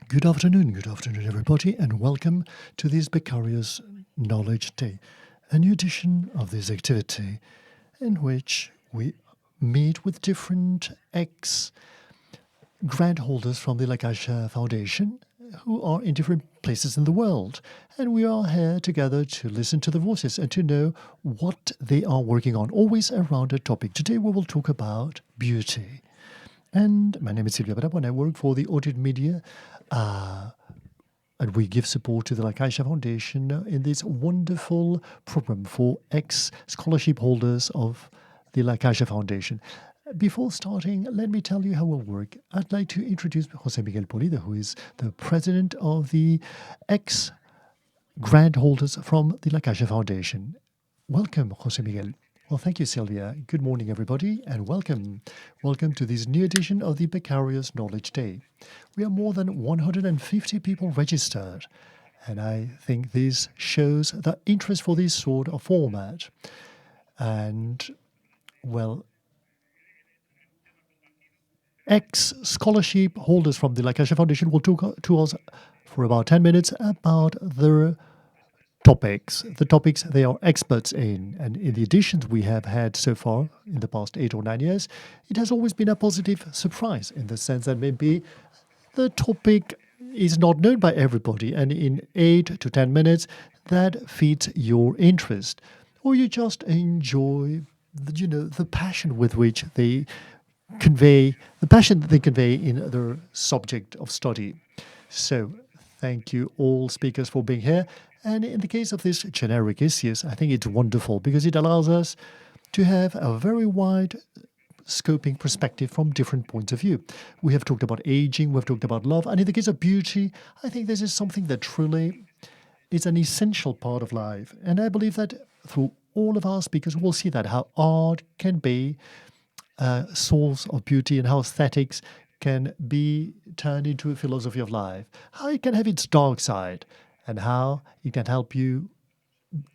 Good afternoon, everybody, and welcome to this Becari's Knowledge Day, a new edition of this activity in which we meet with different ex-grant holders from the Caixa Foundation who are in different places in the world. And we are here together to listen to the voices and to know what they are working on, always around a topic. Today we will talk about beauty. And my name is Silvia Bravo, and I work for the Audit Media, and we give support to the Caixa Foundation in this wonderful program for ex-scholarship holders of the Caixa Foundation. Before starting, let me tell you how we'll work. I'd like to introduce José Miguel Pulido, who is the president of the ex-grant holders from the Caixa Foundation. Welcome, José Miguel. Well, thank you, Sylvia. Good morning, everybody, and welcome. Welcome to this new edition of the Becari's Knowledge Day. We are more than 150 people registered, and I think this shows the interest for this sort of format. And, well, ex-scholarship holders from the Caixa Foundation will talk to us for about 10 minutes about their the topics they are experts in. And in the editions we have had so far in the past 8 or 9 years, it has always been a positive surprise in the sense that maybe the topic is not known by everybody, and in 8 to 10 minutes that feeds your interest, or you just enjoy the passion with which they convey, the passion that they convey in their subject of study. So thank you all speakers for being here. And in the case of this generic issues, I think it's wonderful because it allows us to have a very wide scoping perspective from different points of view. We have talked about aging, we've talked about love, and in the case of beauty, I think this is something that truly is an essential part of life. And I believe that through all of our speakers, we'll see that how art can be a source of beauty and how aesthetics can be turned into a philosophy of life, how it can have its dark side, and how it can help you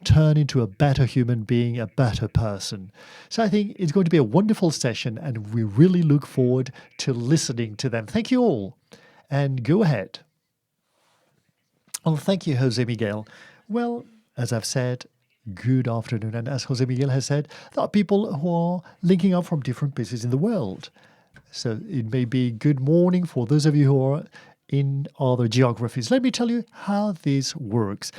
turn into a better human being, a better person. So I think it's going to be a wonderful session, and we really look forward to listening to them. Thank you all, and go ahead. Well, thank you, José Miguel. Well, as I've said, good afternoon. And as José Miguel has said, there are people who are linking up from different places in the world. So it may be good morning for those of you who are in other geographies. Let me tell you how this works,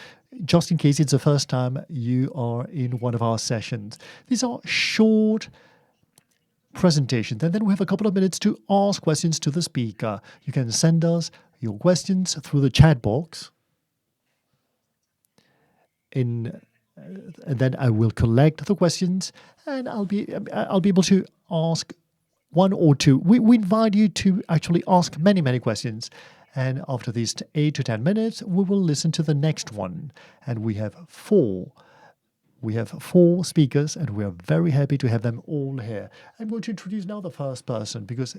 just in case it's the first time you are in one of our sessions. These are short presentations, and then we have a couple of minutes to ask questions to the speaker. You can send us your questions through the chat box, and then I will collect the questions, and I'll be able to ask one or two. We invite you to actually ask many questions. And after these 8 to 10 minutes, we will listen to the next one. And we have four speakers, and we are very happy to have them all here. I'm going to introduce now the first person because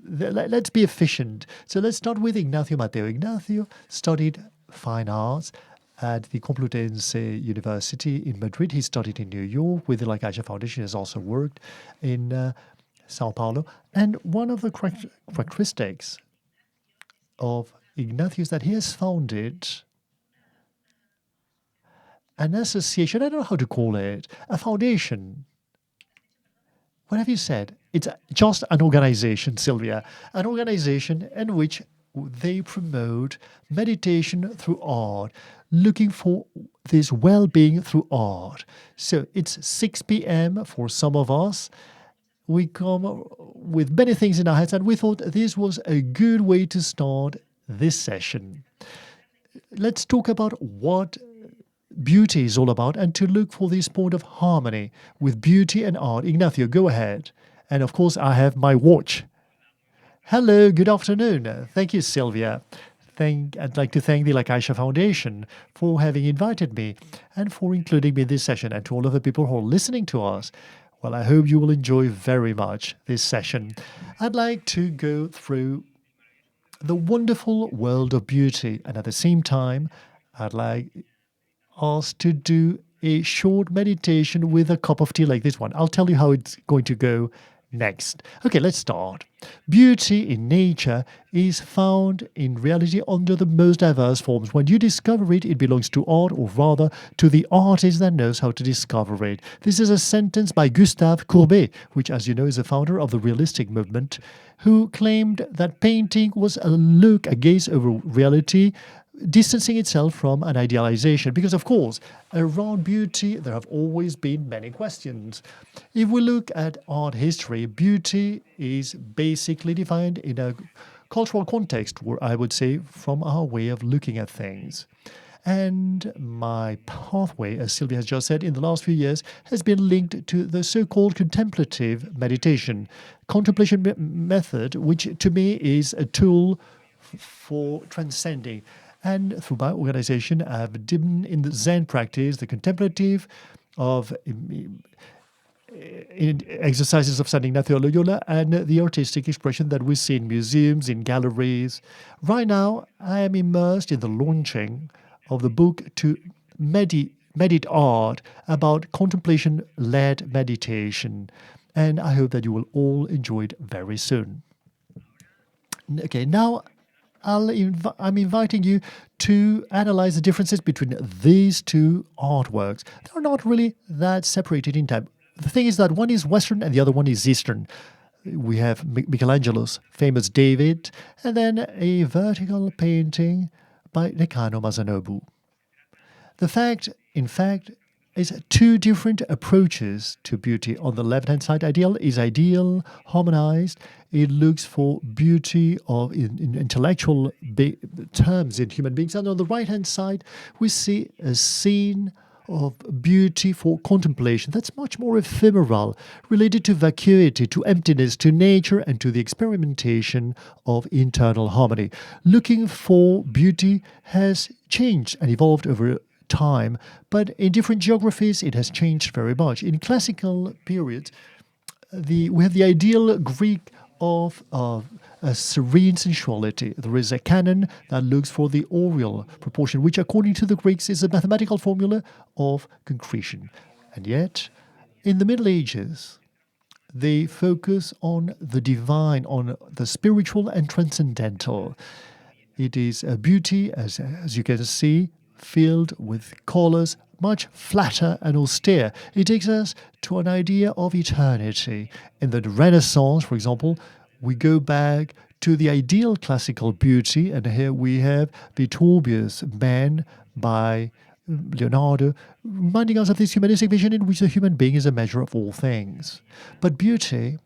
let's be efficient. So let's start with Ignacio Mateo. Ignacio studied fine arts at the Complutense University in Madrid. He studied in New York with the Caixa Foundation. He has also worked in Sao Paulo. And one of the characteristics of Ignacio is that he has founded an association, I don't know how to call it, a foundation. What have you said? It's just an organization, Sylvia, an organization in which they promote meditation through art, looking for this well-being through art. So it's 6 p.m. for some of us. We come with many things in our heads, and we thought this was a good way to start this session. Let's talk about what beauty is all about and to look for this point of harmony with beauty and art. Ignacio, go ahead. And of course, I have my watch. Hello, good afternoon. Thank you, Sylvia. I'd like to thank the Caixa Foundation for having invited me and for including me in this session, and to all of the people who are listening to us. Well, I hope you will enjoy very much this session. I'd like to go through the wonderful world of beauty, and at the same time, I'd like us to do a short meditation with a cup of tea like this one. I'll tell you how it's going to go next. Okay, let's start. Beauty in nature is found in reality under the most diverse forms. When you discover it, it belongs to art, or rather to the artist that knows how to discover it. This is a sentence by Gustave Courbet, which, as you know, is the founder of the realistic movement, who claimed that painting was a gaze over reality, distancing itself from an idealization. Because, of course, around beauty, there have always been many questions. If we look at art history, beauty is basically defined in a cultural context, where I would say from our way of looking at things. And my pathway, as Sylvia has just said, in the last few years has been linked to the so-called contemplative meditation, contemplation method, which to me is a tool for transcending. And through my organization, I've dipped in the Zen practice, the contemplative of in exercises of standing Nathio Loyola, and the artistic expression that we see in museums, in galleries. Right now, I am immersed in the launching of the book to Medit Art, about contemplation-led meditation. And I hope that you will all enjoy it very soon. Okay, now I'm inviting you to analyze the differences between these two artworks. They're not really that separated in time. The thing is that one is Western and the other one is Eastern. We have Michelangelo's famous David, and then a vertical painting by Nekano Masanobu. The fact, in fact, is two different approaches to beauty. On the left-hand side, ideal is ideal, harmonized. It looks for beauty of in intellectual terms in human beings. And on the right-hand side, we see a scene of beauty for contemplation that's much more ephemeral, related to vacuity, to emptiness, to nature, and to the experimentation of internal harmony. Looking for beauty has changed and evolved over time, but in different geographies it has changed very much. In classical periods, we have the ideal Greek of a serene sensuality. There is a canon that looks for the aureal proportion, which according to the Greeks is a mathematical formula of concretion. And yet, in the Middle Ages, they focus on the divine, on the spiritual and transcendental. It is a beauty, as you can see, filled with colors, much flatter and austere. It takes us to an idea of eternity. In the Renaissance, for example, we go back to the ideal classical beauty, and here we have Vitruvius Man by Leonardo, reminding us of this humanistic vision in which the human being is a measure of all things. But beauty,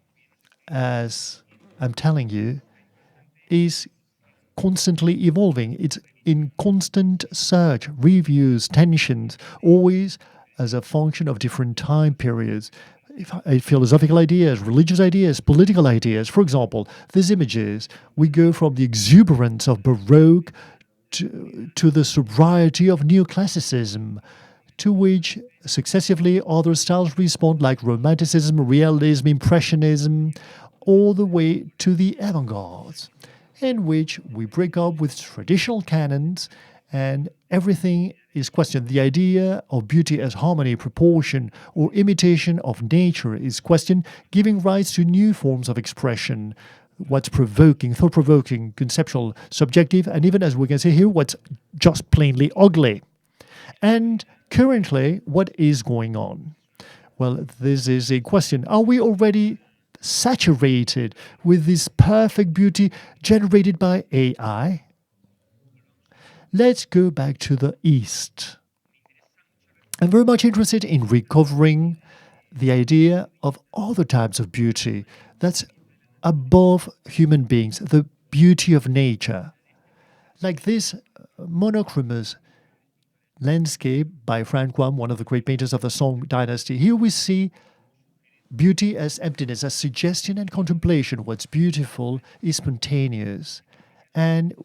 as I'm telling you, is constantly evolving. It's in constant search, reviews, tensions, always as a function of different time periods. Philosophical ideas, religious ideas, political ideas. For example, these images, we go from the exuberance of Baroque to the sobriety of neoclassicism, to which successively other styles respond, like Romanticism, Realism, Impressionism, all the way to the avant-garde, in which we break up with traditional canons and everything is questioned. The idea of beauty as harmony, proportion, or imitation of nature is questioned, giving rise to new forms of expression. What's provoking, thought-provoking, conceptual, subjective, and even, as we can see here, what's just plainly ugly. And currently, what is going on? Well, this is a question. Are we already saturated with this perfect beauty generated by AI? Let's go back to the East. I'm very much interested in recovering the idea of other types of beauty that's above human beings, the beauty of nature. Like this monochromous landscape by Frank Wham, one of the great painters of the Song dynasty. Here we see beauty as emptiness, as suggestion and contemplation. What's beautiful is spontaneous, and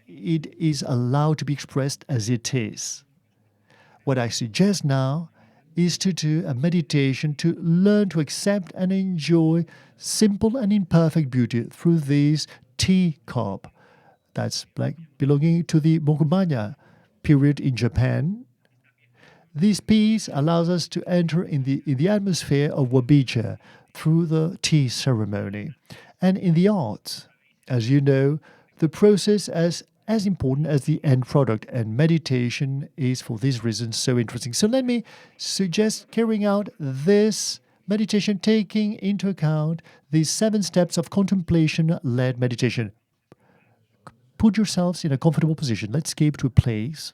it is allowed to be expressed as it is. What I suggest now is to do a meditation to learn to accept and enjoy simple and imperfect beauty through this teacup that's like belonging to the Mokumbanya period in Japan. This piece allows us to enter in the atmosphere of Wabicha through the tea ceremony. And in the arts, as you know, the process is as important as the end product, and meditation is for this reason so interesting. So let me suggest carrying out this meditation taking into account these 7 steps of contemplation-led meditation. Put yourselves in a comfortable position. Let's escape to a place.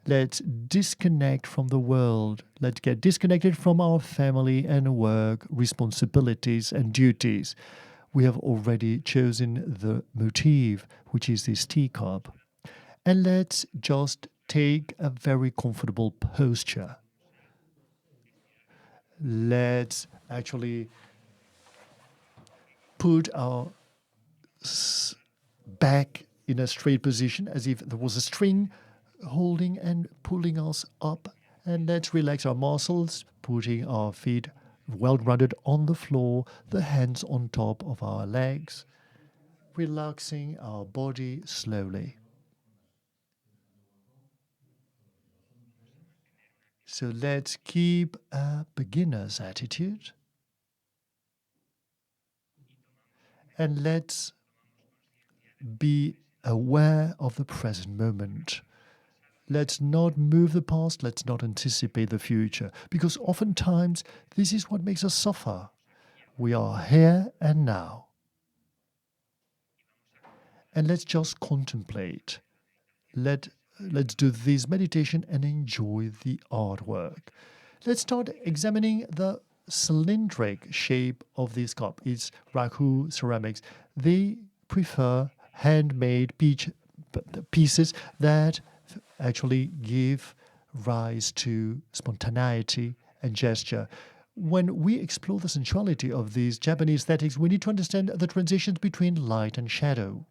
Let's disconnect from the world. Let's get disconnected from our family and work, responsibilities and duties. We have already chosen the motif, which is this teacup. And let's just take a very comfortable posture. Let's actually put our back in a straight position as if there was a string holding and pulling us up. And let's relax our muscles, putting our feet well grounded on the floor, the hands on top of our legs, relaxing our body slowly. So let's keep a beginner's attitude. And let's be aware of the present moment. Let's not move the past, let's not anticipate the future, because oftentimes this is what makes us suffer. We are here and now. And let's just contemplate. Let's do this meditation and enjoy the artwork. Let's start examining the cylindric shape of this cup. It's Raku ceramics. They prefer handmade pieces that actually give rise to spontaneity and gesture. When we explore the sensuality of these Japanese aesthetics, we need to understand the transitions between light and shadow.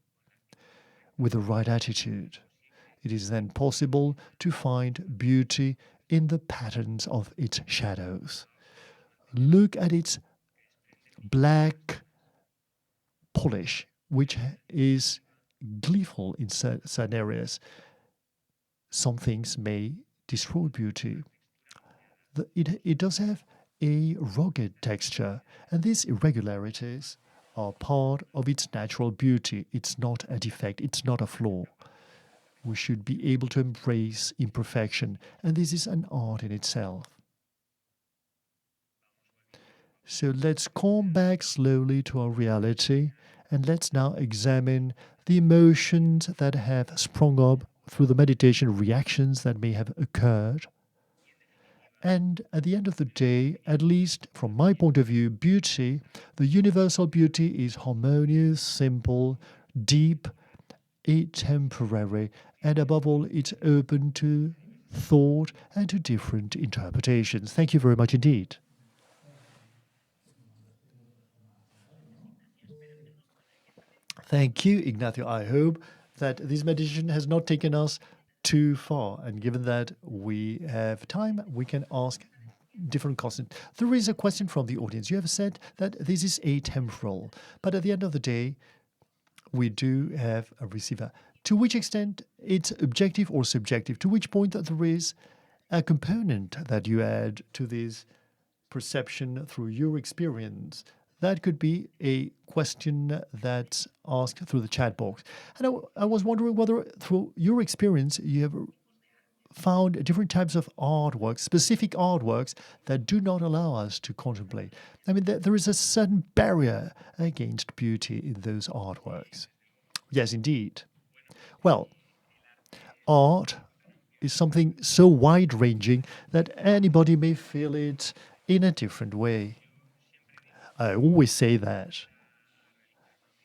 With the right attitude, it is then possible to find beauty in the patterns of its shadows. Look at its black polish, which is gleeful in certain areas. Some things may destroy beauty. It does have a rugged texture, and these irregularities are part of its natural beauty. It's not a defect, it's not a flaw. We should be able to embrace imperfection, and this is an art in itself. So let's come back slowly to our reality, and let's now examine the emotions that have sprung up through the meditation, reactions that may have occurred. And at the end of the day, at least from my point of view, beauty, the universal beauty is harmonious, simple, deep, atemporary, and above all, it's open to thought and to different interpretations. Thank you very much indeed. Thank you, Ignacio. I hope that this meditation has not taken us too far. And given that we have time, we can ask different questions. There is a question from the audience. You have said that this is atemporal, but at the end of the day, we do have a receiver. To which extent it's objective or subjective? To which point that there is a component that you add to this perception through your experience? That could be a question that's asked through the chat box. And I was wondering whether through your experience you have found different types of artworks, specific artworks that do not allow us to contemplate. I mean, there is a certain barrier against beauty in those artworks. Yes, indeed. Well, art is something so wide-ranging that anybody may feel it in a different way. I always say that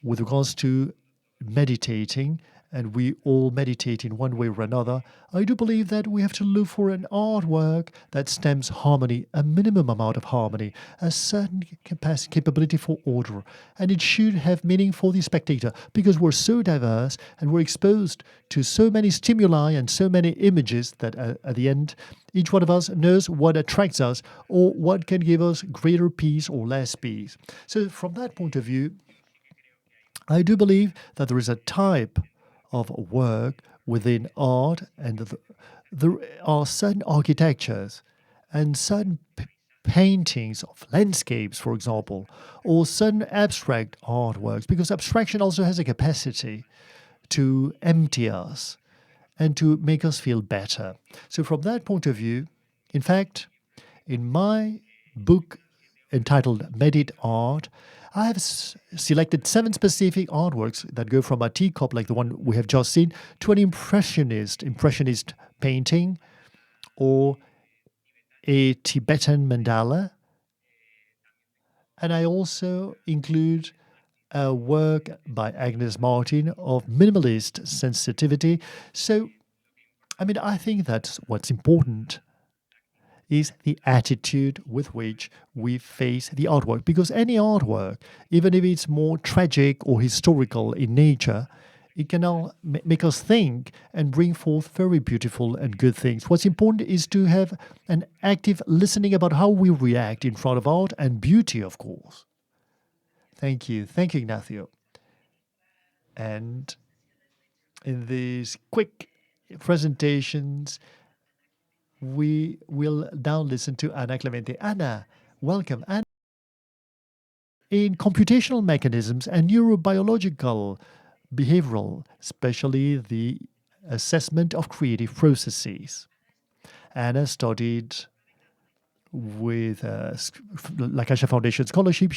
with regards to meditating, and we all meditate in one way or another, I do believe that we have to look for an artwork that stems harmony, a minimum amount of harmony, a certain capability for order, and it should have meaning for the spectator, because we're so diverse and we're exposed to so many stimuli and so many images that at the end, each one of us knows what attracts us or what can give us greater peace or less peace. So from that point of view, I do believe that there is a type of work within art, and there are certain architectures and certain paintings of landscapes, for example, or certain abstract artworks, because abstraction also has a capacity to empty us and to make us feel better. So, from that point of view, in fact, in my book entitled Medit Art, I have selected 7 specific artworks that go from a teacup, like the one we have just seen, to an impressionist painting, or a Tibetan mandala. And I also include a work by Agnes Martin of minimalist sensitivity. So, I think that's what's important is the attitude with which we face the artwork. Because any artwork, even if it's more tragic or historical in nature, it can all make us think and bring forth very beautiful and good things. What's important is to have an active listening about how we react in front of art and beauty, of course. Thank you. Thank you, Ignacio. And in these quick presentations, we will now listen to Ana Clemente. Ana, welcome. Ana, in computational mechanisms and neurobiological behavioral, especially the assessment of creative processes. Ana studied with La Caixa Foundation scholarship.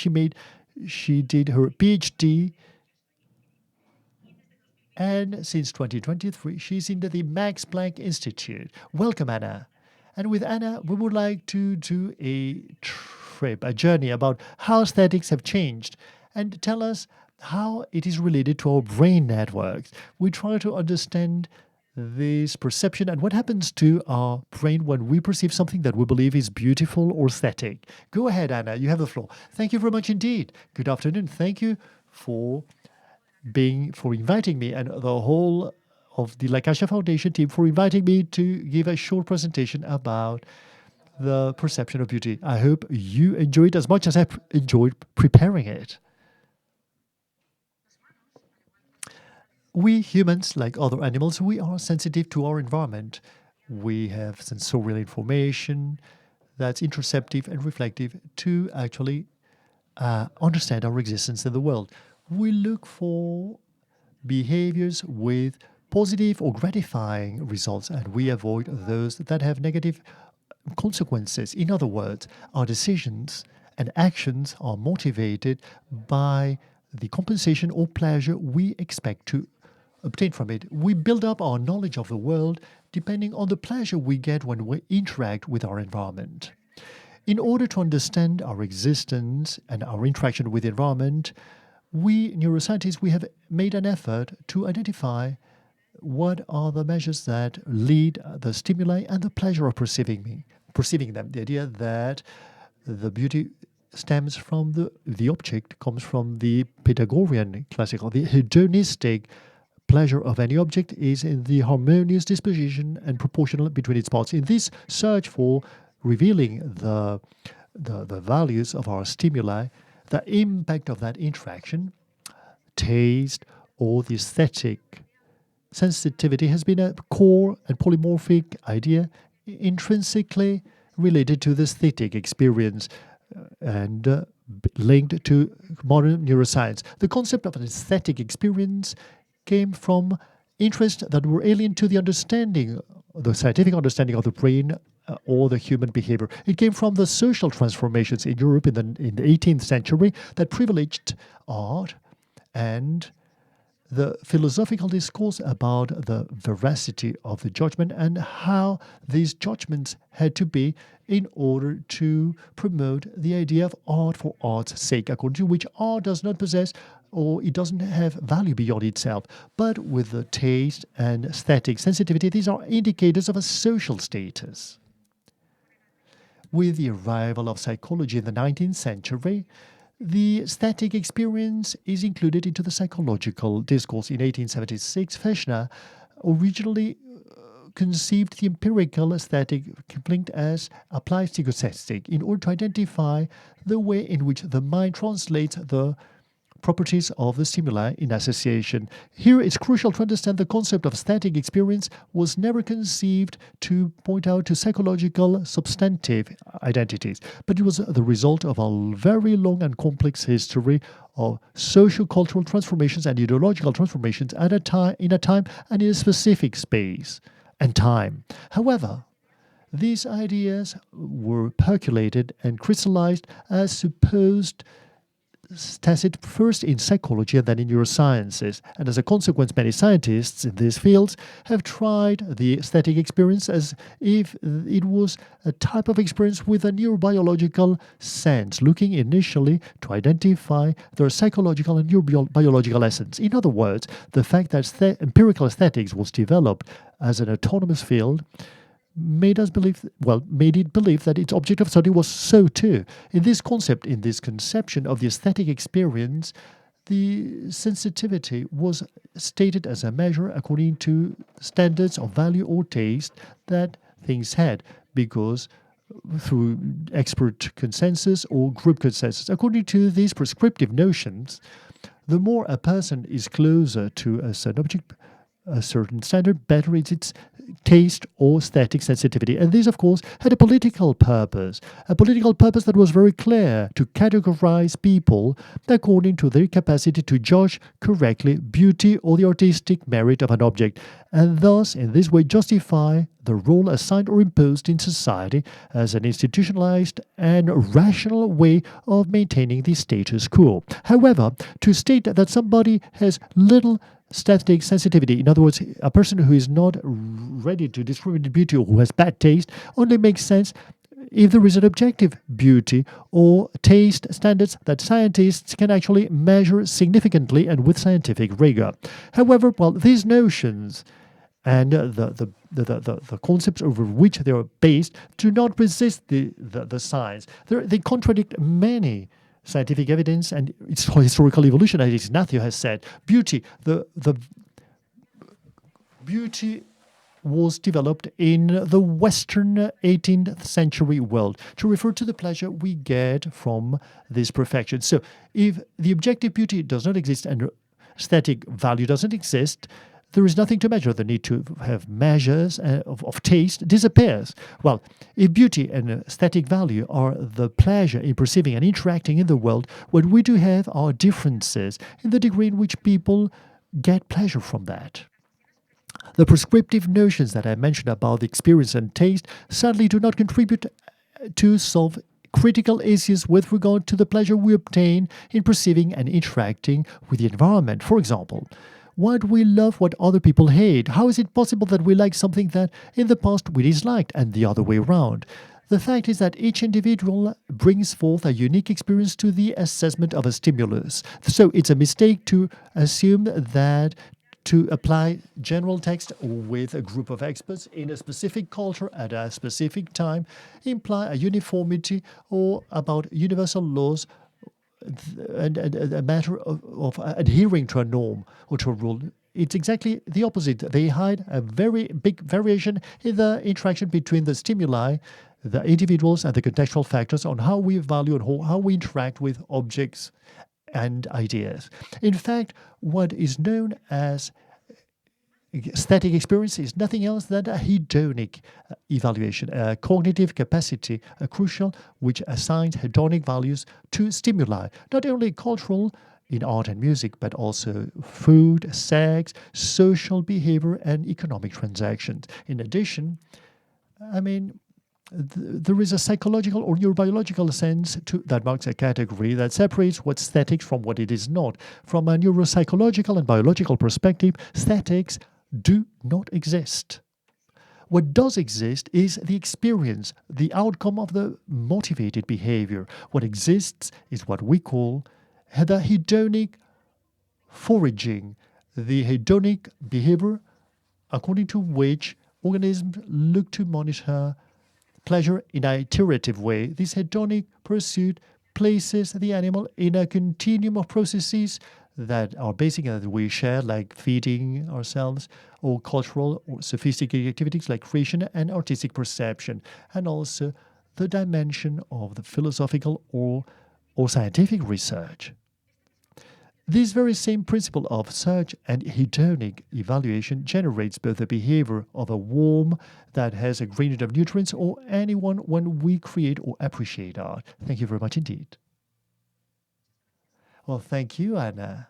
She did her PhD, and since 2023, she's in the Max Planck Institute. Welcome, Ana. And with Ana, we would like to do a journey about how aesthetics have changed, and tell us how it is related to our brain networks. We try to understand this perception and what happens to our brain when we perceive something that we believe is beautiful or aesthetic. Go ahead, Ana, you have the floor. Thank you very much indeed. Good afternoon. Thank you for inviting me and the whole of the La Caixa Foundation team for inviting me to give a short presentation about the perception of beauty. I hope you enjoyed as much as I enjoyed preparing it. We humans, like other animals, we are sensitive to our environment. We have sensorial information that's interoceptive and reflective to actually understand our existence in the world. We look for behaviors with positive or gratifying results, and we avoid those that have negative consequences. In other words, our decisions and actions are motivated by the compensation or pleasure we expect to obtain from it. We build up our knowledge of the world depending on the pleasure we get when we interact with our environment. In order to understand our existence and our interaction with the environment, we neuroscientists, we have made an effort to identify what are the measures that lead the stimuli and the pleasure of perceiving them. The idea that the beauty stems from the object comes from the Pythagorean classical. The hedonistic pleasure of any object is in the harmonious disposition and proportional between its parts. In this search for revealing the values of our stimuli, the impact of that interaction, taste, or the aesthetic sensitivity has been a core and polymorphic idea intrinsically related to the aesthetic experience and linked to modern neuroscience. The concept of an aesthetic experience came from interests that were alien to the scientific understanding of the brain or the human behavior. It came from the social transformations in Europe in the 18th century that privileged art and the philosophical discourse about the veracity of the judgment and how these judgments had to be in order to promote the idea of art for art's sake, according to which art does not possess or it doesn't have value beyond itself. But with the taste and aesthetic sensitivity, these are indicators of a social status. With the arrival of psychology in the 19th century, the aesthetic experience is included into the psychological discourse. In 1876, Fechner originally conceived the empirical aesthetic linked as applied psychosestic in order to identify the way in which the mind translates the properties of the stimuli in association. Here, it's crucial to understand the concept of aesthetic experience was never conceived to point out to psychological substantive identities, but it was the result of a very long and complex history of socio-cultural transformations and ideological transformations at a time, in a time and in a specific space and time. However, these ideas were percolated and crystallized as supposed tacit first in psychology and then in neurosciences. And as a consequence, many scientists in these fields have tried the aesthetic experience as if it was a type of experience with a neurobiological sense, looking initially to identify their psychological and neurobiological essence. In other words, the fact that empirical aesthetics was developed as an autonomous field made it believe that its object of study was so too. In this conception of the aesthetic experience, the sensitivity was stated as a measure according to standards of value or taste that things had, because through expert consensus or group consensus. According to these prescriptive notions, the more a person is closer to a certain object, a certain standard, better is its taste or aesthetic sensitivity. And this, of course, had a political purpose that was very clear, to categorize people according to their capacity to judge correctly beauty or the artistic merit of an object, and thus, in this way, justify the role assigned or imposed in society as an institutionalized and rational way of maintaining the status quo. However, to state that somebody has little aesthetic sensitivity, in other words, a person who is not ready to discriminate beauty or who has bad taste, only makes sense if there is an objective beauty or taste standards that scientists can actually measure significantly and with scientific rigor. However, these notions and the concepts over which they are based do not resist the science. They contradict many scientific evidence and its historical evolution, as Ignacio has said. Beauty, the beauty was developed in the Western 18th century world to refer to the pleasure we get from this perfection. So if the objective beauty does not exist and aesthetic value doesn't exist, there is nothing to measure. The need to have measures of taste disappears. Well, if beauty and aesthetic value are the pleasure in perceiving and interacting in the world, what we do have are differences in the degree in which people get pleasure from that. The prescriptive notions that I mentioned about the experience and taste sadly do not contribute to solve critical issues with regard to the pleasure we obtain in perceiving and interacting with the environment. For example, why do we love what other people hate? How is it possible that we like something that in the past we disliked, and the other way around? The fact is that each individual brings forth a unique experience to the assessment of a stimulus. So it's a mistake to assume that to apply general text with a group of experts in a specific culture at a specific time imply a uniformity or about universal laws and a matter of adhering to a norm or to a rule. It's exactly the opposite. They hide a very big variation in the interaction between the stimuli, the individuals, and the contextual factors on how we value and how we interact with objects and ideas. In fact, what is known as aesthetic experience is nothing else than a hedonic evaluation, a cognitive capacity, a crucial, which assigns hedonic values to stimuli, not only cultural in art and music, but also food, sex, social behavior, and economic transactions. In addition, there is a psychological or neurobiological sense that marks a category that separates what's aesthetics from what it is not. From a neuropsychological and biological perspective, aesthetics do not exist. What does exist is the experience, the outcome of the motivated behavior. What exists is what we call the hedonic foraging, the hedonic behavior according to which organisms look to monitor pleasure in an iterative way. This hedonic pursuit places the animal in a continuum of processes that are basic and that we share, like feeding ourselves, or cultural or sophisticated activities like creation and artistic perception, and also the dimension of the philosophical or scientific research. This very same principle of search and hedonic evaluation generates both the behavior of a worm that has a gradient of nutrients or anyone when we create or appreciate art. Thank you very much indeed. Well, thank you, Anna.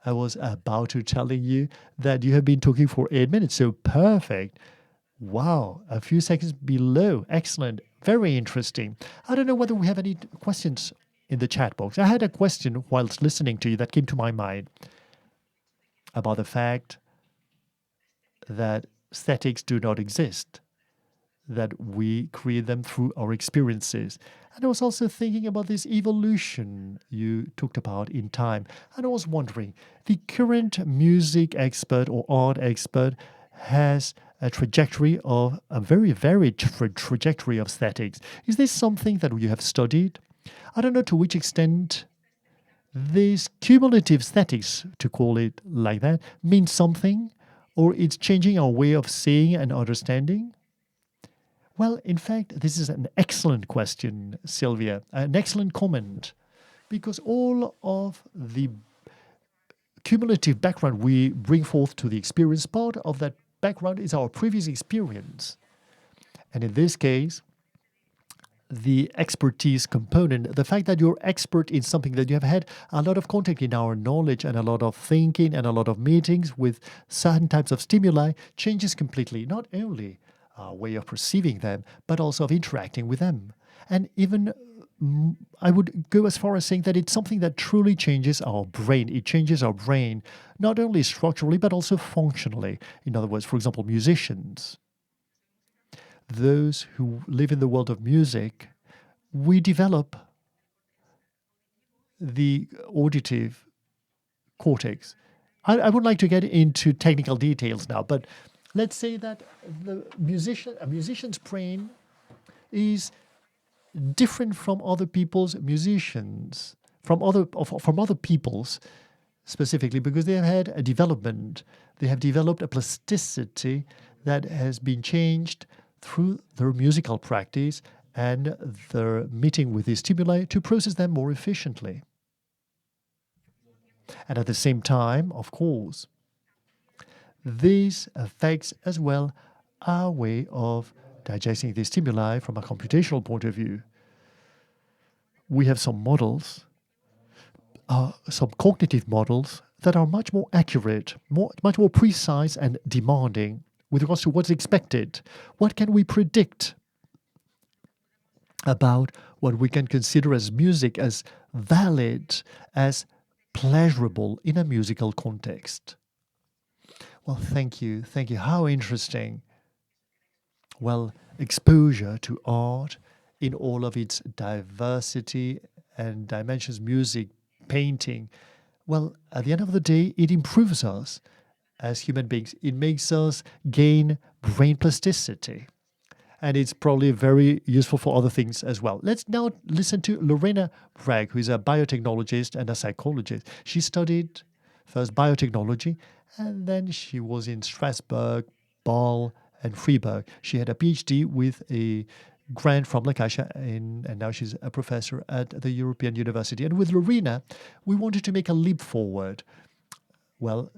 I was about to telling you that you have been talking for 8 minutes, so perfect. Wow, a few seconds below. Excellent. Very interesting. I don't know whether we have any questions in the chat box. I had a question whilst listening to you that came to my mind about the fact that aesthetics do not exist, that we create them through our experiences. And I was also thinking about this evolution you talked about in time. And I was wondering, the current music expert or art expert has a trajectory of a very varied trajectory of aesthetics. Is this something that you have studied? I don't know to which extent this cumulative aesthetics, to call it like that, means something, or it's changing our way of seeing and understanding. Well, in fact, this is an excellent question, Sylvia, an excellent comment, because all of the cumulative background we bring forth to the experience, part of that background is our previous experience. And in this case, the expertise component, the fact that you're expert in something, that you have had a lot of contact in our knowledge and a lot of thinking and a lot of meetings with certain types of stimuli, changes completely, not only our way of perceiving them, but also of interacting with them. And even I would go as far as saying that it's something that truly changes our brain. It changes our brain, not only structurally, but also functionally. In other words, for example, musicians, those who live in the world of music, we develop the auditive cortex. I would like to get into technical details now, but let's say that a musician's brain is different from other people's musicians, from other people's specifically, because they have had a development. They have developed a plasticity that has been changed through their musical practice and their meeting with these stimuli to process them more efficiently. And at the same time, of course, this affects as well our way of digesting these stimuli from a computational point of view. We have some models, some cognitive models that are much more accurate, much more precise and demanding with regards to what's expected. What can we predict about what we can consider as music, as valid, as pleasurable in a musical context? Well, thank you. Thank you. How interesting. Well, exposure to art in all of its diversity and dimensions, music, painting. Well, at the end of the day, it improves us as human beings. It makes us gain brain plasticity. And it's probably very useful for other things as well. Let's now listen to Lorena Bragg, who is a biotechnologist and a psychologist. She studied first biotechnology, and then she was in Strasbourg, Bâle, and Freiburg. She had a PhD with a grant from Caixa, and now she's a professor at the European University. And with Lorena, we wanted to make a leap forward. Well,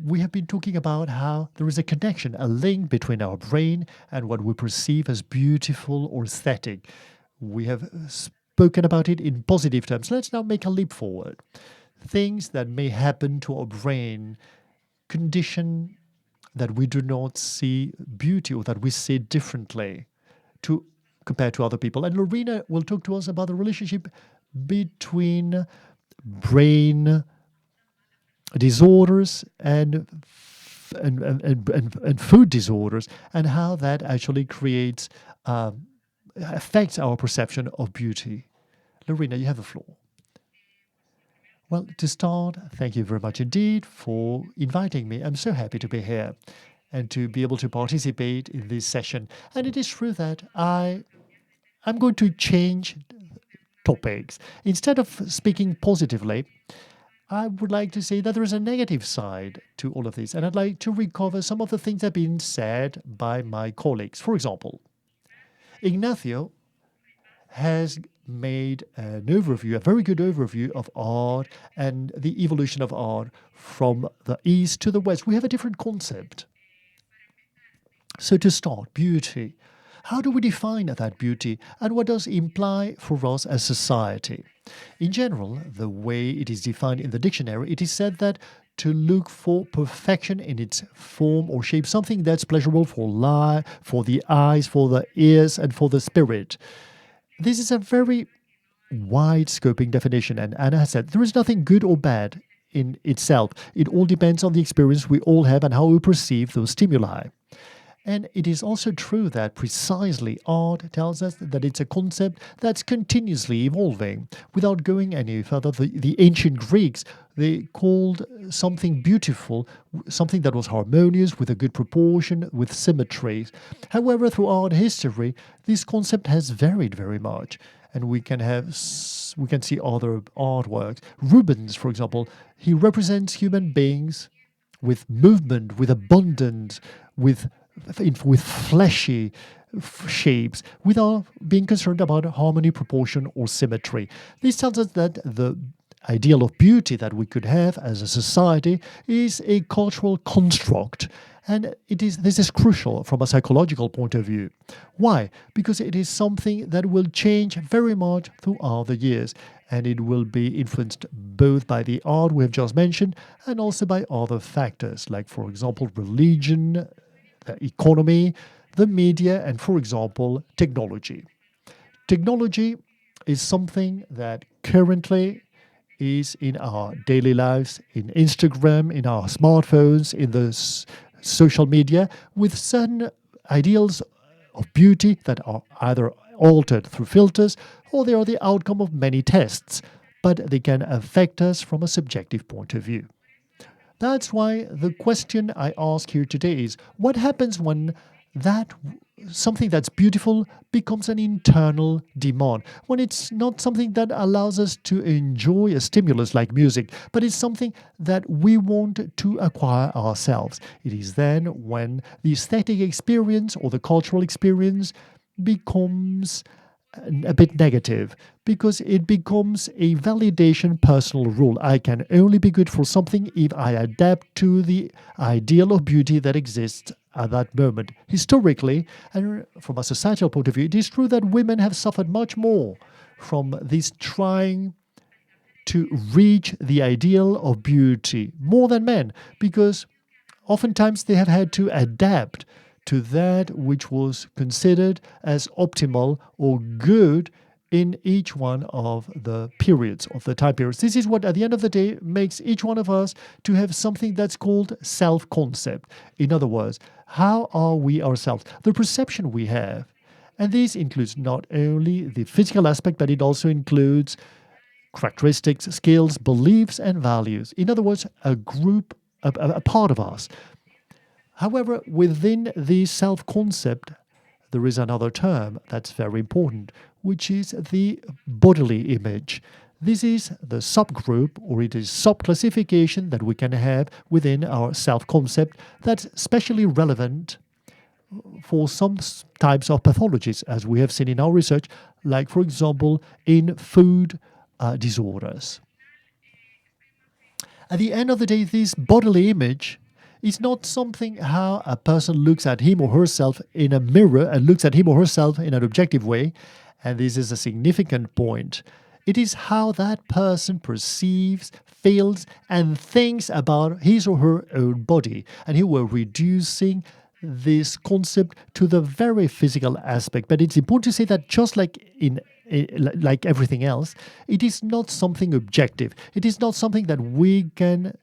we have been talking about how there is a connection, a link between our brain and what we perceive as beautiful or aesthetic. We have spoken about it in positive terms. Let's now make a leap forward. Things that may happen to our brain condition that we do not see beauty or that we see differently compared to other people. And Lorena will talk to us about the relationship between brain disorders and food disorders, and how that actually creates affects our perception of beauty. Lorena, you have the floor. Well, to start, thank you very much indeed for inviting me. I'm so happy to be here and to be able to participate in this session. And it is true that I'm going to change topics. Instead of speaking positively, I would like to say that there is a negative side to all of this, and I'd like to recover some of the things that have been said by my colleagues. For example, Ignacio has made an overview, a very good overview of art and the evolution of art from the East to the West. We have a different concept. So to start, beauty. How do we define that beauty, and what does it imply for us as society? In general, the way it is defined in the dictionary, it is said that to look for perfection in its form or shape, something that's pleasurable for the eyes, for the ears, and for the spirit. This is a very wide-scoping definition, and Anna has said there is nothing good or bad in itself. It all depends on the experience we all have and how we perceive those stimuli. And it is also true that precisely art tells us that it's a concept that's continuously evolving. Without going any further, the ancient Greeks, they called something beautiful, something that was harmonious, with a good proportion, with symmetry. However, through art history, this concept has varied very much. And we can see other artworks. Rubens, for example, he represents human beings with movement, with abundance, with fleshy shapes, without being concerned about harmony, proportion, or symmetry. This tells us that the ideal of beauty that we could have as a society is a cultural construct. And this is crucial from a psychological point of view. Why? Because it is something that will change very much throughout the years, and it will be influenced both by the art we have just mentioned and also by other factors, like, for example, religion, the economy, the media, and, for example, technology. Technology is something that currently is in our daily lives, in Instagram, in our smartphones, in the social media, with certain ideals of beauty that are either altered through filters or they are the outcome of many tests, but they can affect us from a subjective point of view. That's why the question I ask here today is, what happens when something that's beautiful becomes an internal demand, when it's not something that allows us to enjoy a stimulus like music, but it's something that we want to acquire ourselves? It is then when the aesthetic experience or the cultural experience becomes a bit negative, because it becomes a validation personal rule. I can only be good for something if I adapt to the ideal of beauty that exists at that moment. Historically, and from a societal point of view, it is true that women have suffered much more from this trying to reach the ideal of beauty, more than men, because oftentimes they have had to adapt to that which was considered as optimal or good in each one of the periods, of the time periods. This is what, at the end of the day, makes each one of us to have something that's called self-concept. In other words, how are we ourselves? The perception we have. And this includes not only the physical aspect, but it also includes characteristics, skills, beliefs, and values. In other words, a group, a part of us. However, within the self-concept, there is another term that's very important, which is the bodily image. This is the subgroup, or it is sub-classification that we can have within our self-concept that's especially relevant for some types of pathologies, as we have seen in our research, like, for example, in food disorders. At the end of the day, this bodily image is not something how a person looks at him or herself in a mirror and looks at him or herself in an objective way, and this is a significant point. It is how that person perceives, feels, and thinks about his or her own body. And here we're reducing this concept to the very physical aspect. But it's important to say that just like everything else, it is not something objective. It is not something that we can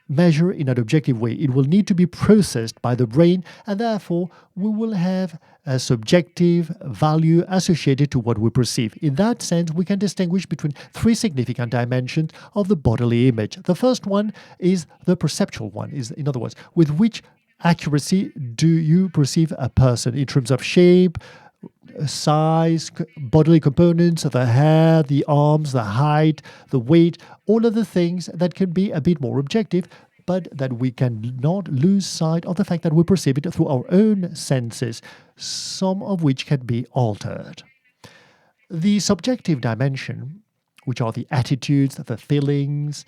measure in an objective way. It will need to be processed by the brain, and therefore we will have a subjective value associated to what we perceive. In that sense, we can distinguish between three significant dimensions of the bodily image. The first one is the perceptual one, in other words, with which accuracy do you perceive a person in terms of shape, size, bodily components, the hair, the arms, the height, the weight, all of the things that can be a bit more objective, but that we can not lose sight of the fact that we perceive it through our own senses, some of which can be altered. The subjective dimension, which are the attitudes, the feelings,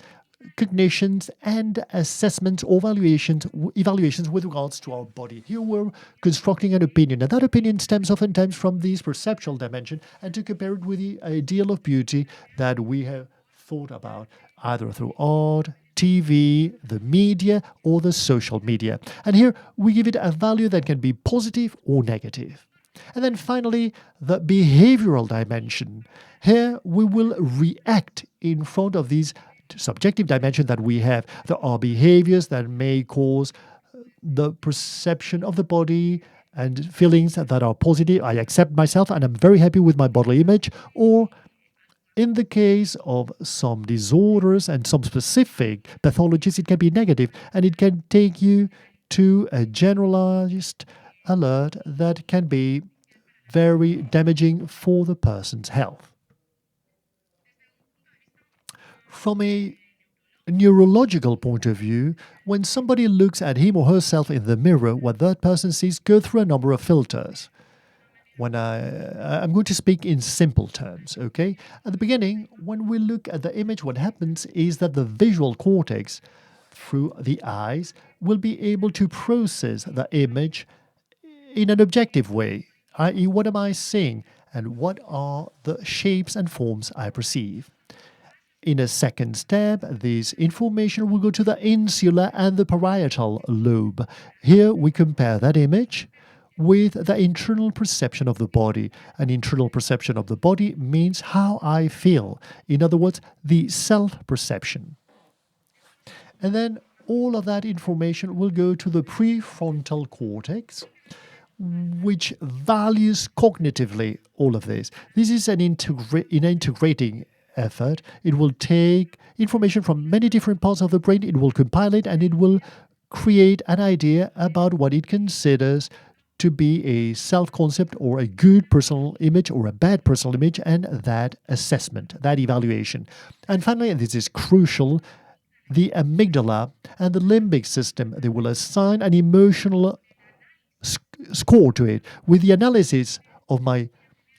cognitions, and assessments or evaluations with regards to our body. Here we're constructing an opinion, and that opinion stems oftentimes from this perceptual dimension, and to compare it with the ideal of beauty that we have thought about, either through art, TV, the media, or the social media. And here we give it a value that can be positive or negative. And then finally, the behavioral dimension. Here we will react in front of these subjective dimension that we have. There are behaviors that may cause the perception of the body and feelings that are positive. I accept myself and I'm very happy with my bodily image. Or in the case of some disorders and some specific pathologies, it can be negative, and it can take you to a generalized alert that can be very damaging for the person's health. From a neurological point of view, when somebody looks at him or herself in the mirror, what that person sees go through a number of filters. When I'm going to speak in simple terms, okay? At the beginning, when we look at the image, what happens is that the visual cortex, through the eyes, will be able to process the image in an objective way, i.e., what am I seeing and what are the shapes and forms I perceive. In a second step, this information will go to the insular and the parietal lobe. Here we compare that image with the internal perception of the body. An internal perception of the body means how I feel. In other words, the self-perception. And then all of that information will go to the prefrontal cortex, which values cognitively all of this. This is an integrating effort. It will take information from many different parts of the brain, it will compile it, and it will create an idea about what it considers to be a self-concept or a good personal image or a bad personal image, and that assessment, that evaluation. And finally, and this is crucial, the amygdala and the limbic system, they will assign an emotional score to it. With the analysis of my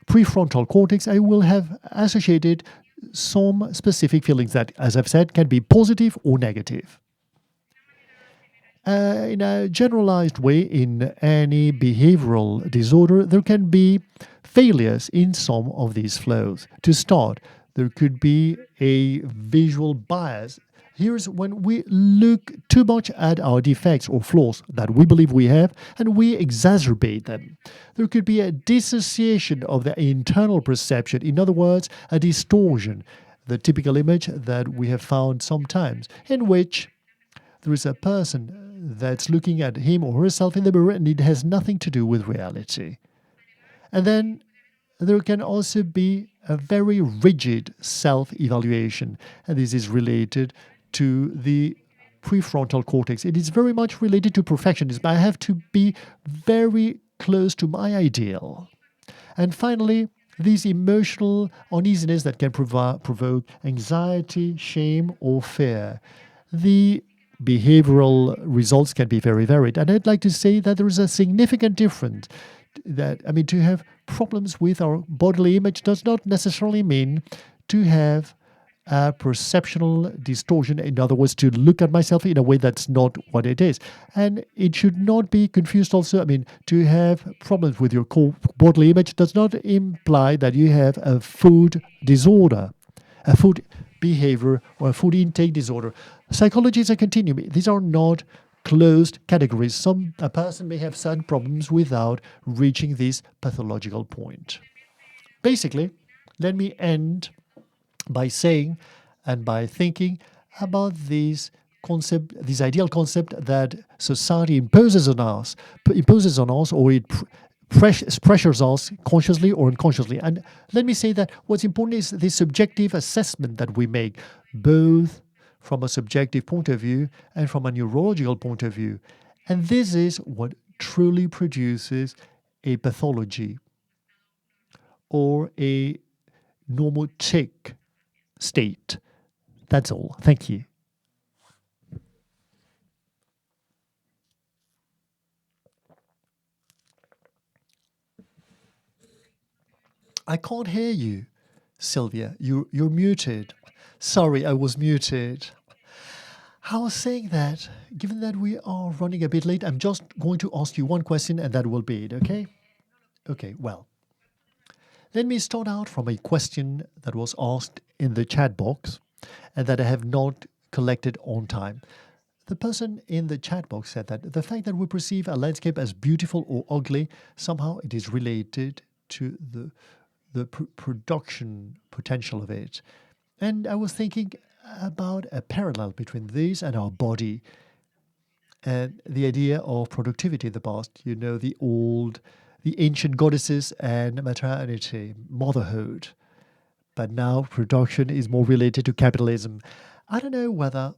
prefrontal cortex, I will have associated some specific feelings that, as I've said, can be positive or negative. In a generalized way, in any behavioral disorder, there can be failures in some of these flows. To start, there could be a visual bias. Here's when we look too much at our defects or flaws that we believe we have, and we exacerbate them. There could be a dissociation of the internal perception, in other words, a distortion, the typical image that we have found sometimes, in which there is a person that's looking at him or herself in the mirror and it has nothing to do with reality. And then there can also be a very rigid self-evaluation, and this is related to the prefrontal cortex. It is very much related to perfectionism. I have to be very close to my ideal. And finally, this emotional uneasiness that can provoke anxiety, shame, or fear. The behavioral results can be very varied. And I'd like to say that there is a significant difference. To have problems with our bodily image does not necessarily mean to have a perceptual distortion. In other words, to look at myself in a way that's not what it is. And it should not be confused also. To have problems with your bodily image does not imply that you have a food disorder, a food behavior, or a food intake disorder. Psychology is a continuum. These are not closed categories. A person may have certain problems without reaching this pathological point. Basically, let me end by saying and by thinking about this concept, this ideal concept that society imposes on us, or it pressures us consciously or unconsciously. And let me say that what's important is the subjective assessment that we make, both from a subjective point of view and from a neurological point of view. And this is what truly produces a pathology or a normotic state. That's all. Thank you. I can't hear you, Sylvia. You're muted. Sorry, I was muted. I was saying that, given that we are running a bit late, I'm just going to ask you one question and that will be it, okay? Okay, well, let me start out from a question that was asked in the chat box and that I have not collected on time. The person in the chat box said that the fact that we perceive a landscape as beautiful or ugly, somehow it is related to the production potential of it. And I was thinking about a parallel between this and our body and the idea of productivity in the past. You know, the ancient goddesses and maternity, motherhood. But now production is more related to capitalism. I don't know whether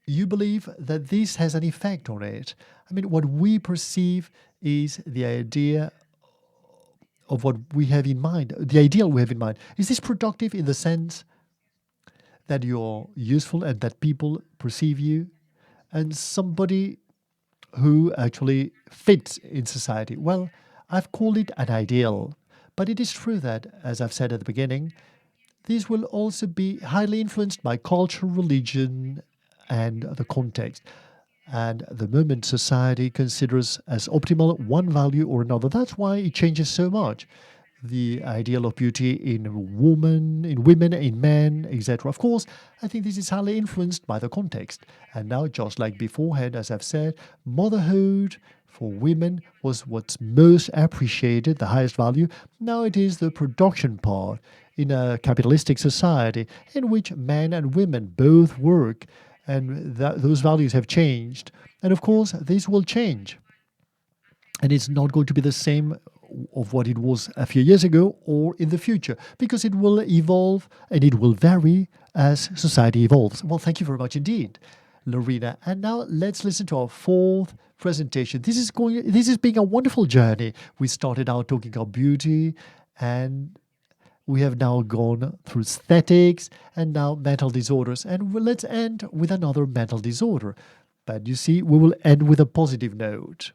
you believe that this has an effect on it. I mean, what we perceive is the idea of what we have in mind, the ideal we have in mind. Is this productive in the sense that you're useful and that people perceive you and somebody who actually fits in society? Well, I've called it an ideal, but it is true that, as I've said at the beginning, these will also be highly influenced by culture, religion, and the context. And the moment society considers as optimal one value or another, that's why it changes so much. The ideal of beauty in women, in men, etc. Of course, I think this is highly influenced by the context. And now, just like beforehand, as I've said, motherhood for women was what's most appreciated, the highest value. Now it is the production part in a capitalistic society in which men and women both work, and those values have changed. And of course, this will change. And it's not going to be the same of what it was a few years ago or in the future, because it will evolve and it will vary as society evolves. Well, thank you very much indeed, Lorena. And now let's listen to our fourth presentation. This is being a wonderful journey. We started out talking about beauty, and we have now gone through aesthetics and now mental disorders. And let's end with another mental disorder. But you see, we will end with a positive note.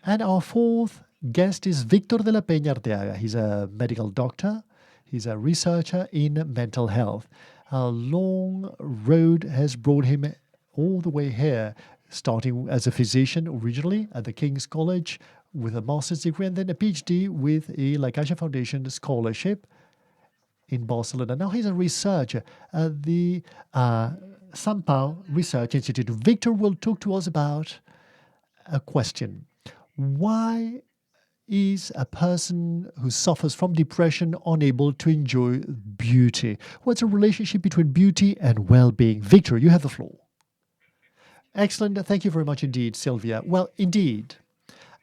And our fourth guest is Víctor de la Peña Arteaga. He's a medical doctor. He's a researcher in mental health. A long road has brought him all the way here, starting as a physician originally at the King's College with a master's degree and then a PhD with a Caixa Foundation scholarship in Barcelona. Now he's a researcher at the San Pau Research Institute. Víctor will talk to us about a question. Why is a person who suffers from depression unable to enjoy beauty? What's the relationship between beauty and well-being? Víctor, you have the floor. Excellent. Thank you very much indeed, Sylvia. Well, indeed,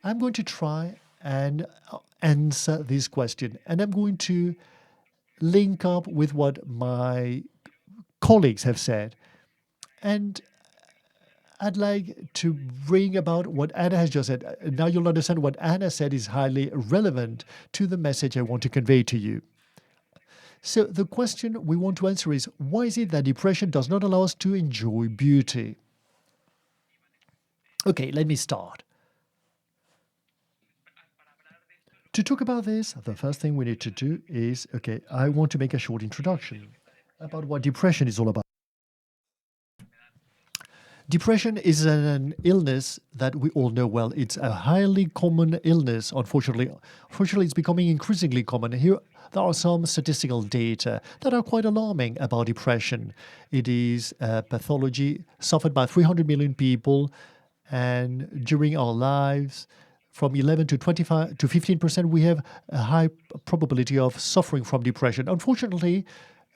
I'm going to try and answer this question, and I'm going to link up with what my colleagues have said. And I'd like to bring about what Anna has just said. Now you'll understand what Anna said is highly relevant to the message I want to convey to you. So the question we want to answer is, why is it that depression does not allow us to enjoy beauty? Okay, let me start. To talk about this, the first thing we need to do is, I want to make a short introduction about what depression is all about. Depression is an illness that we all know well. It's a highly common illness, unfortunately. Unfortunately, it's becoming increasingly common. Here, there are some statistical data that are quite alarming about depression. It is a pathology suffered by 300 million people, and during our lives, from 11 to 25 to 15%, we have a high probability of suffering from depression. Unfortunately,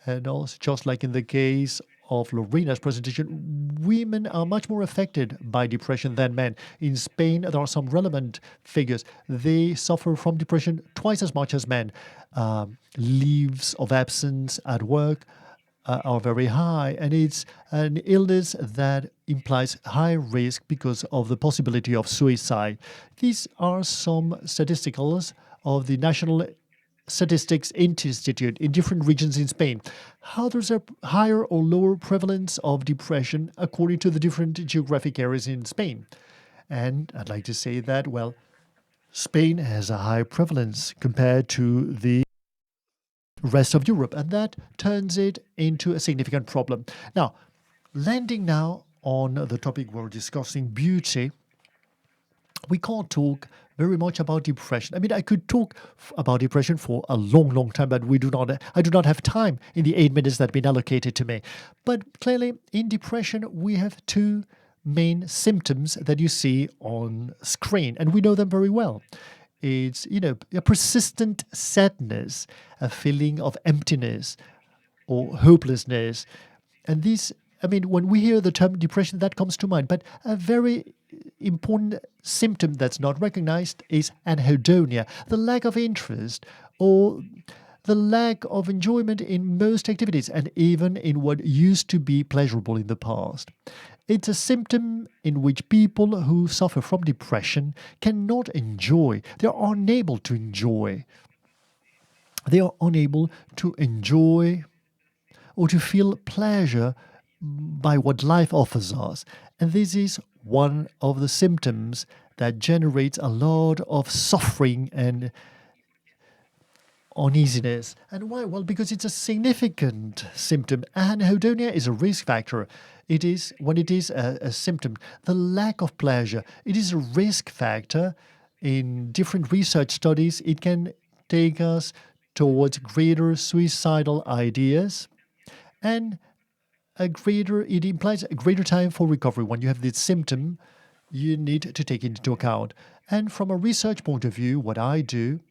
and also just like in the case of Lorena's presentation, women are much more affected by depression than men. In Spain, there are some relevant figures. They suffer from depression twice as much as men. Leaves of absence at work are very high, and it's an illness that implies high risk because of the possibility of suicide. These are some statisticals of the National Statistics Institute in different regions in Spain. How there's a higher or lower prevalence of depression according to the different geographic areas in Spain. And I'd like to say that, well, Spain has a high prevalence compared to the rest of Europe, and that turns it into a significant problem. Now, landing now on the topic we're discussing, beauty, we can't talk very much about depression. I mean, I could talk about depression for a long, long time, but I do not have time in the 8 minutes that have been allocated to me. But clearly, in depression, we have two main symptoms that you see on screen, and we know them very well. It's, a persistent sadness, a feeling of emptiness or hopelessness. And this, I mean, when we hear the term depression, that comes to mind. But a very important symptom that's not recognized is anhedonia, the lack of interest or the lack of enjoyment in most activities and even in what used to be pleasurable in the past. It's a symptom in which people who suffer from depression cannot enjoy. They are unable to enjoy. They are unable to enjoy or to feel pleasure by what life offers us. And this is one of the symptoms that generates a lot of suffering and uneasiness. And why? Well, because it's a significant symptom. Anhedonia is a risk factor. It is, when it is a symptom, the lack of pleasure, it is a risk factor. In different research studies, it can take us towards greater suicidal ideas and it implies a greater time for recovery. When you have this symptom, you need to take it into account. And from a research point of view, what I do,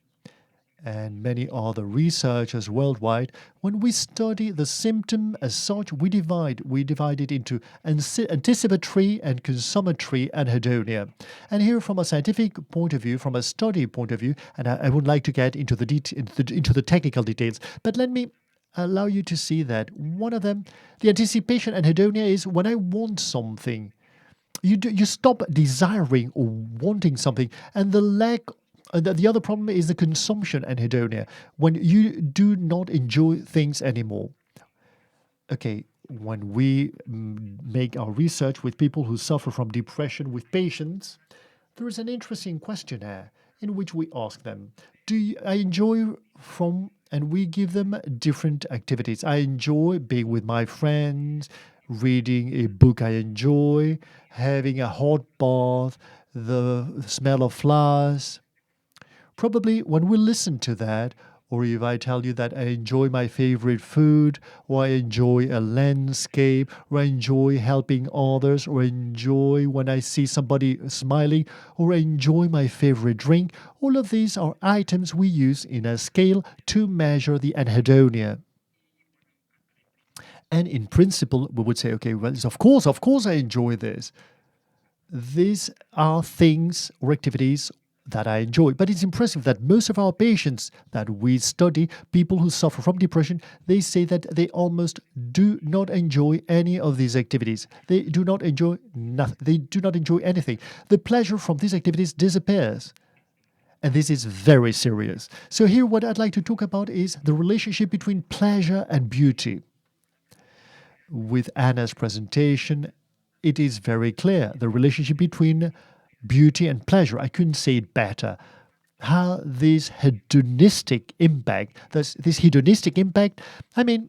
and many other researchers worldwide, when we study the symptom as such, we divide it into anticipatory and consummatory anhedonia. And here, from a scientific point of view, from a study point of view, and I would like to get into the technical details, but let me allow you to see that one of them, the anticipation anhedonia, is when I want something. You stop desiring or wanting something, and the other problem is the consumption anhedonia, when you do not enjoy things anymore. Okay, when we make our research with people who suffer from depression with patients, there is an interesting questionnaire in which we ask them, I enjoy from, and we give them different activities. I enjoy being with my friends, reading a book I enjoy, having a hot bath, the smell of flowers. Probably when we listen to that, or if I tell you that I enjoy my favorite food, or I enjoy a landscape, or I enjoy helping others, or I enjoy when I see somebody smiling, or I enjoy my favorite drink, all of these are items we use in a scale to measure the anhedonia. And in principle, we would say, okay, well, of course I enjoy this. These are things or activities that I enjoy. But it's impressive that most of our patients that we study, people who suffer from depression, they say that they almost do not enjoy any of these activities. They do not enjoy nothing. They do not enjoy anything. The pleasure from these activities disappears. And this is very serious. So here what I'd like to talk about is the relationship between pleasure and beauty. With Anna's presentation, it is very clear, the relationship between beauty and pleasure. I couldn't say it better. How this hedonistic impact, I mean,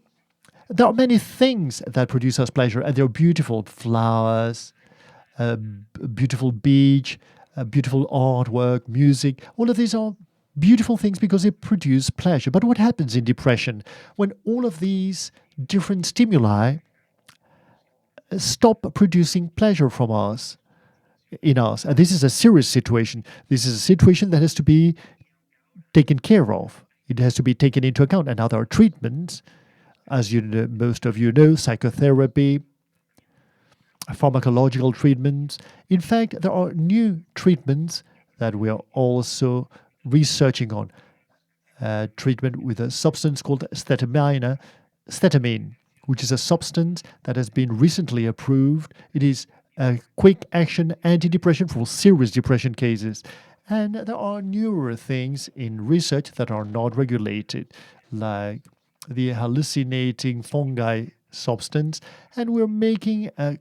there are many things that produce us pleasure, and they're beautiful flowers, a beautiful beach, a beautiful artwork, music. All of these are beautiful things because they produce pleasure. But what happens in depression when all of these different stimuli stop producing pleasure from us? In us. And this is a serious situation. This is a situation that has to be taken care of. It has to be taken into account. And now there are treatments, as you know, most of you know, psychotherapy, pharmacological treatments. In fact, there are new treatments that we are also researching on. Treatment with a substance called esthetamine, which is a substance that has been recently approved. It is a quick action antidepressant for serious depression cases. And there are newer things in research that are not regulated, like the hallucinating fungi substance. And we're making an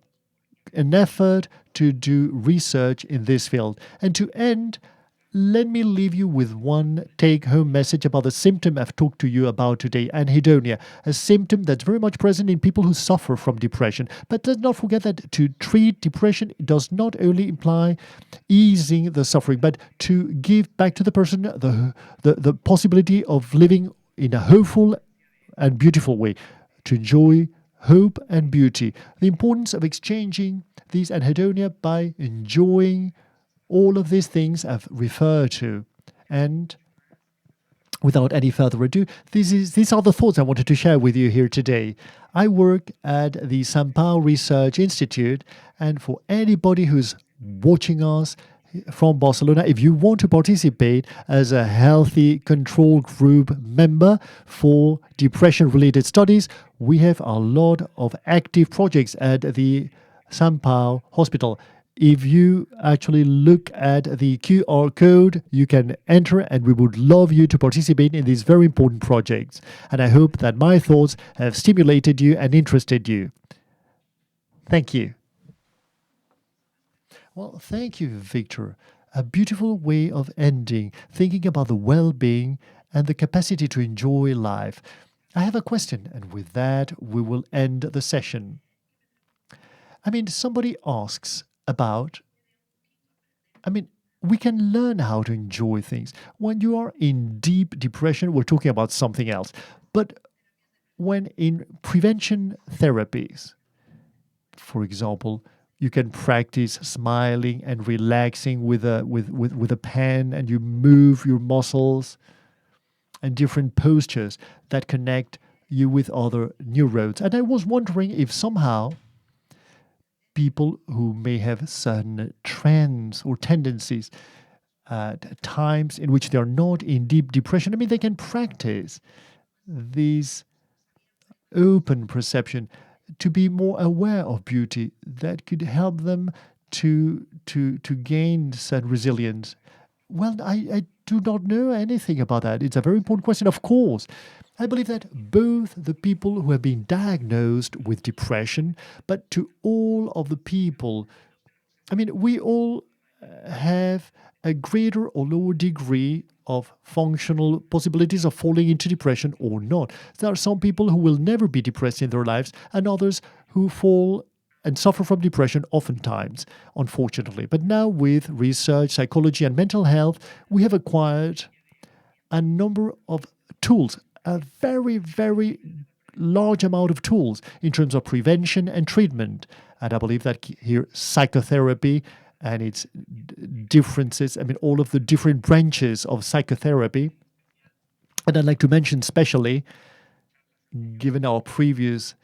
effort to do research in this field. And to end, let me leave you with one take-home message about the symptom I've talked to you about today, anhedonia, a symptom that's very much present in people who suffer from depression. But let's not forget that to treat depression does not only imply easing the suffering, but to give back to the person the possibility of living in a hopeful and beautiful way, to enjoy hope and beauty. The importance of exchanging these anhedonia by enjoying all of these things I've referred to. And without any further ado, these are the thoughts I wanted to share with you here today. I work at the São Paulo Research Institute, and for anybody who's watching us from Barcelona, if you want to participate as a healthy control group member for depression-related studies, we have a lot of active projects at the São Paulo Hospital. If you actually look at the QR code, you can enter, and we would love you to participate in these very important projects. And I hope that my thoughts have stimulated you and interested you. Thank you. Well, thank you, Victor. A beautiful way of ending, thinking about the well-being and the capacity to enjoy life. I have a question, and with that, we will end the session. Somebody asks about, we can learn how to enjoy things. When you are in deep depression, we're talking about something else. But when in prevention therapies, for example, you can practice smiling and relaxing with a pen, and you move your muscles and different postures that connect you with other neurons. And I was wondering if somehow people who may have certain trends or tendencies at times in which they are not in deep depression, they can practice this open perception to be more aware of beauty that could help them to gain certain resilience. Well, I do not know anything about that. It's a very important question, of course. I believe that both the people who have been diagnosed with depression, but to all of the people, we all have a greater or lower degree of functional possibilities of falling into depression or not. There are some people who will never be depressed in their lives, and others who fall and suffer from depression oftentimes, unfortunately. But now with research, psychology, and mental health, we have acquired a number of tools, a very, very large amount of tools in terms of prevention and treatment. And I believe that here psychotherapy and its differences, all of the different branches of psychotherapy. And I'd like to mention especially, given our previous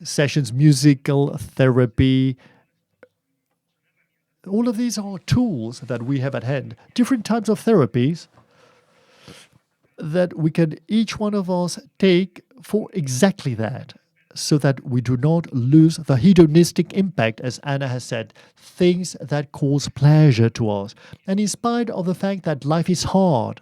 sessions, musical therapy. All of these are tools that we have at hand, different types of therapies that we can each one of us take for exactly that, so that we do not lose the hedonistic impact, as Anna has said, things that cause pleasure to us. And in spite of the fact that life is hard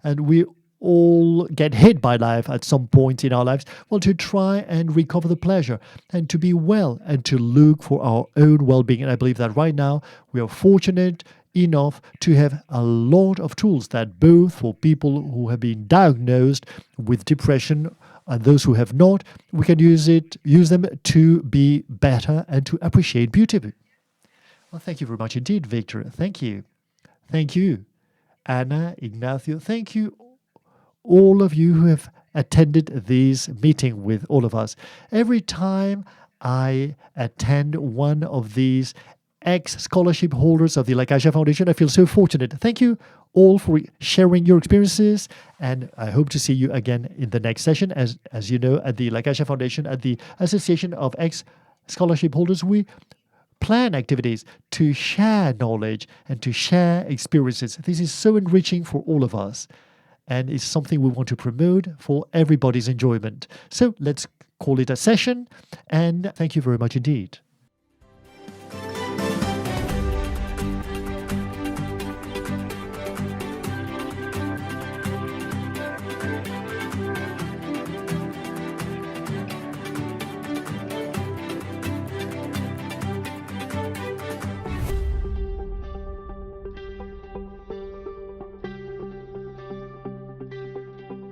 and we all get hit by life at some point in our lives, well, to try and recover the pleasure and to be well and to look for our own well-being. And I believe that right now we are fortunate enough to have a lot of tools that both for people who have been diagnosed with depression and those who have not, we can use them to be better and to appreciate beauty. Well, thank you very much indeed, Victor. Thank you. Thank you, Anna, Ignacio. Thank you, all of you who have attended this meeting with all of us. Every time I attend one of these ex-scholarship holders of the La Caixa Foundation, I feel so fortunate. Thank you all for sharing your experiences, and I hope to see you again in the next session. As you know, at the La Caixa Foundation, at the Association of Ex-Scholarship Holders, we plan activities to share knowledge and to share experiences. This is so enriching for all of us, and it's something we want to promote for everybody's enjoyment. So let's call it a session, and thank you very much indeed.